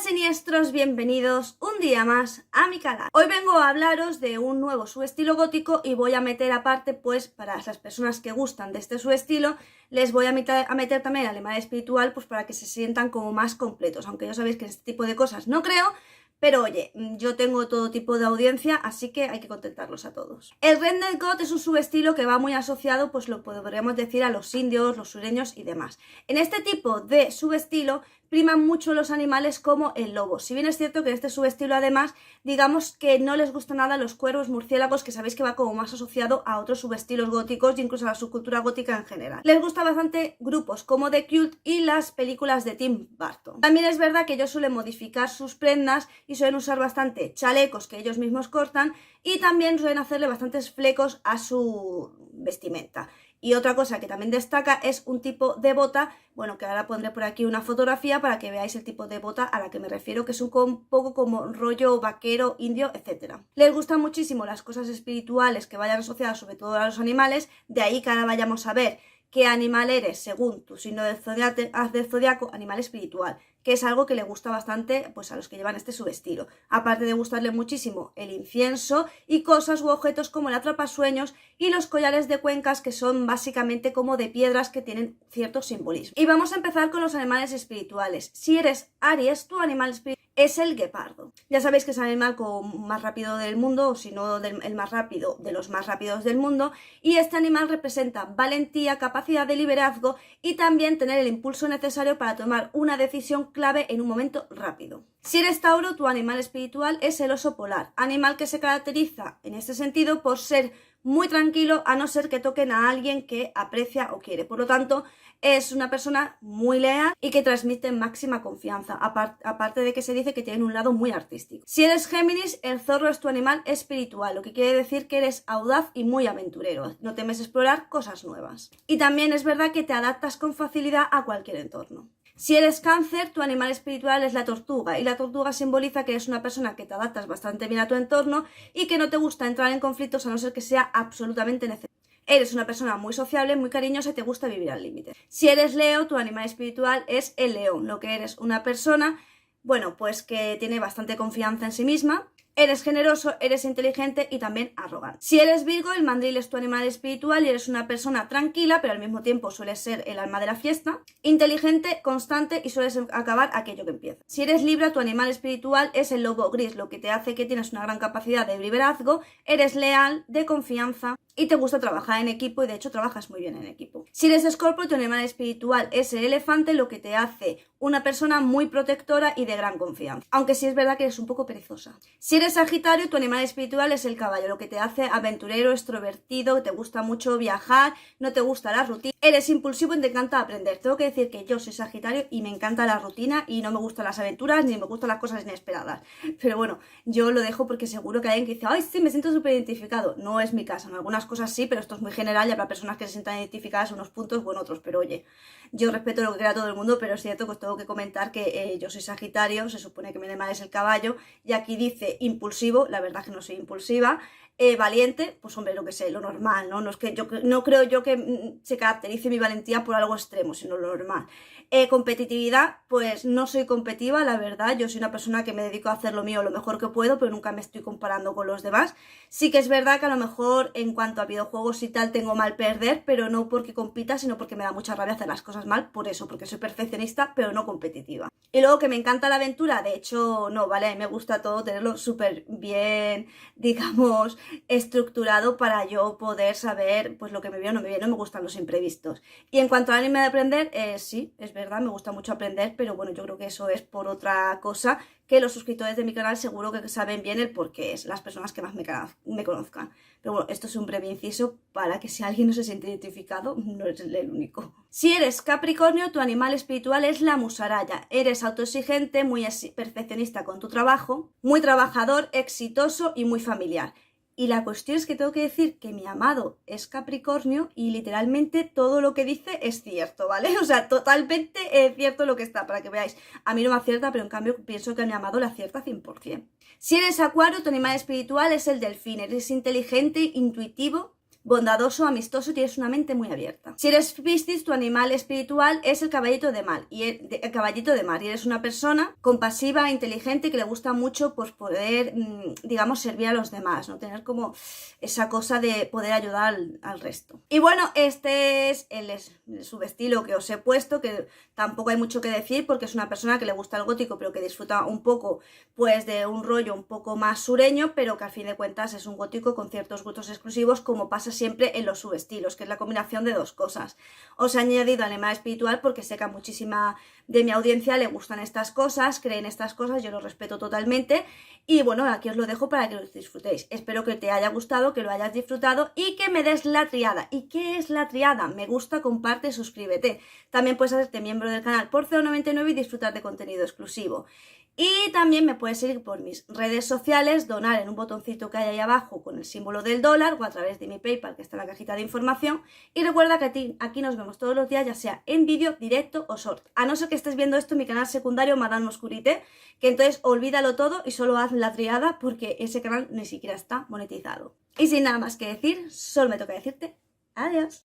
Siniestros, bienvenidos un día más a mi canal. Hoy vengo a hablaros de un nuevo subestilo gótico y voy a meter aparte, pues para las personas que gustan de este subestilo, les voy a meter también el animal espiritual, pues para que se sientan como más completos, aunque ya sabéis que en este tipo de cosas no creo. Pero oye, yo tengo todo tipo de audiencia, así que hay que contentarlos a todos. El Redneck God es un subestilo que va muy asociado, pues lo podríamos decir, a los indios, los sureños y demás. En este tipo de subestilo priman mucho los animales como el lobo. Si bien es cierto que en este subestilo además, digamos que no les gusta nada los cuervos, murciélagos, que sabéis que va como más asociado a otros subestilos góticos e incluso a la subcultura gótica en general. Les gusta bastante grupos como The Cult y las películas de Tim Burton. También es verdad que ellos suelen modificar sus prendas y suelen usar bastante chalecos que ellos mismos cortan y también suelen hacerle bastantes flecos a su vestimenta. Y otra cosa que también destaca es un tipo de bota, bueno, que ahora pondré por aquí una fotografía para que veáis el tipo de bota a la que me refiero, que es un poco como rollo vaquero, indio, etc. Les gustan muchísimo las cosas espirituales que vayan asociadas sobre todo a los animales, de ahí que ahora vayamos a ver qué animal eres según tu signo del zodiaco, animal espiritual, que es algo que le gusta bastante pues a los que llevan este subestilo. Aparte de gustarle muchísimo el incienso y cosas u objetos como el atrapasueños y los collares de cuencas, que son básicamente como de piedras que tienen cierto simbolismo. Y vamos a empezar con los animales espirituales. Si eres Aries, tu animal espiritual es el guepardo. Ya sabéis que es el animal más rápido del mundo, o si no el más rápido de los más rápidos del mundo, y este animal representa valentía, capacidad de liderazgo y también tener el impulso necesario para tomar una decisión clave en un momento rápido. Si eres Tauro, tu animal espiritual es el oso polar, animal que se caracteriza en este sentido por ser muy tranquilo, a no ser que toquen a alguien que aprecia o quiere. Por lo tanto, es una persona muy leal y que transmite máxima confianza, aparte de que se dice que tiene un lado muy artístico. Si eres Géminis, el zorro es tu animal espiritual, lo que quiere decir que eres audaz y muy aventurero, no temes explorar cosas nuevas. Y también es verdad que te adaptas con facilidad a cualquier entorno. Si eres Cáncer, tu animal espiritual es la tortuga, y la tortuga simboliza que eres una persona que te adaptas bastante bien a tu entorno y que no te gusta entrar en conflictos a no ser que sea absolutamente necesario. Eres una persona muy sociable, muy cariñosa y te gusta vivir al límite. Si eres Leo, tu animal espiritual es el león, lo que eres una persona, bueno, pues que tiene bastante confianza en sí misma. Eres generoso, eres inteligente y también arrogante. Si eres Virgo, el mandril es tu animal espiritual y eres una persona tranquila, pero al mismo tiempo sueles ser el alma de la fiesta, inteligente, constante y sueles acabar aquello que empieza. Si eres Libra, tu animal espiritual es el lobo gris, lo que te hace que tienes una gran capacidad de liderazgo, eres leal, de confianza y te gusta trabajar en equipo, y de hecho trabajas muy bien en equipo. Si eres Escorpio, tu animal espiritual es el elefante, lo que te hace una persona muy protectora y de gran confianza, aunque sí es verdad que eres un poco perezosa. Si eres Sagitario, tu animal espiritual es el caballo, lo que te hace aventurero, extrovertido, te gusta mucho viajar, no te gusta la rutina, eres impulsivo y te encanta aprender. Tengo que decir que yo soy Sagitario y me encanta la rutina y no me gustan las aventuras ni me gustan las cosas inesperadas, pero bueno, yo lo dejo porque seguro que hay alguien que dice, ay sí, me siento súper identificado. No es mi caso, en algunas cosas sí, pero esto es muy general y habrá personas que se sientan identificadas en unos puntos o en otros, pero oye, yo respeto lo que crea todo el mundo, pero es cierto que os tengo que comentar que yo soy Sagitario, se supone que mi animal es el caballo y aquí dice impulsivo, la verdad es que no soy impulsiva. Valiente, pues hombre, lo que sé, lo normal, ¿no? No es que yo no creo yo que se caracterice mi valentía por algo extremo, sino lo normal. Competitividad, pues no soy competitiva, la verdad, yo soy una persona que me dedico a hacer lo mío lo mejor que puedo, pero nunca me estoy comparando con los demás. Sí que es verdad que a lo mejor en cuanto a videojuegos y tal tengo mal perder, pero no porque compita, sino porque me da mucha rabia hacer las cosas mal, por eso, porque soy perfeccionista, pero no competitiva. Y luego que me encanta la aventura, de hecho, no, vale, me gusta todo tenerlo súper bien, digamos, estructurado para yo poder saber pues lo que me viene o no me viene, no me gustan los imprevistos. Y en cuanto al anime de aprender, sí, es verdad, me gusta mucho aprender, pero bueno, yo creo que eso es por otra cosa que los suscriptores de mi canal seguro que saben bien el por qué es, las personas que más me conozcan. Pero bueno, esto es un breve inciso para que si alguien no se siente identificado, no es el único. Si eres Capricornio, tu animal espiritual es la musaraya. Eres autoexigente, muy perfeccionista con tu trabajo, muy trabajador, exitoso y muy familiar. Y la cuestión es que tengo que decir que mi amado es Capricornio y literalmente todo lo que dice es cierto, ¿vale? O sea, totalmente cierto lo que está, para que veáis. A mí no me acierta, pero en cambio pienso que a mi amado le acierta 100%. Si eres Acuario, tu animal espiritual es el delfín. Eres inteligente, intuitivo, bondadoso, amistoso y tienes una mente muy abierta. Si eres Piscis, tu animal espiritual es el caballito de mar y eres una persona compasiva, inteligente, que le gusta mucho pues poder, digamos, servir a los demás, ¿no? Tener como esa cosa de poder ayudar al resto. Y bueno, este es el subestilo que os he puesto, que tampoco hay mucho que decir porque es una persona que le gusta el gótico pero que disfruta un poco pues de un rollo un poco más sureño, pero que al fin de cuentas es un gótico con ciertos gustos exclusivos, como pasa siempre en los subestilos, que es la combinación de dos cosas. Os he añadido animal espiritual porque sé que a muchísima de mi audiencia le gustan estas cosas, creen estas cosas, yo lo respeto totalmente y bueno, aquí os lo dejo para que lo disfrutéis. Espero que te haya gustado, que lo hayas disfrutado y que me des la triada. ¿Y qué es la triada? Me gusta, comparte, suscríbete. También puedes hacerte miembro del canal por 0,99 y disfrutar de contenido exclusivo. Y también me puedes seguir por mis redes sociales, donar en un botoncito que hay ahí abajo con el símbolo del dólar o a través de mi PayPal que está en la cajita de información. Y recuerda que aquí nos vemos todos los días, ya sea en vídeo, directo o short. A no ser que estés viendo esto en mi canal secundario Madame Oscurite, que entonces olvídalo todo y solo haz la triada porque ese canal ni siquiera está monetizado. Y sin nada más que decir, solo me toca decirte adiós.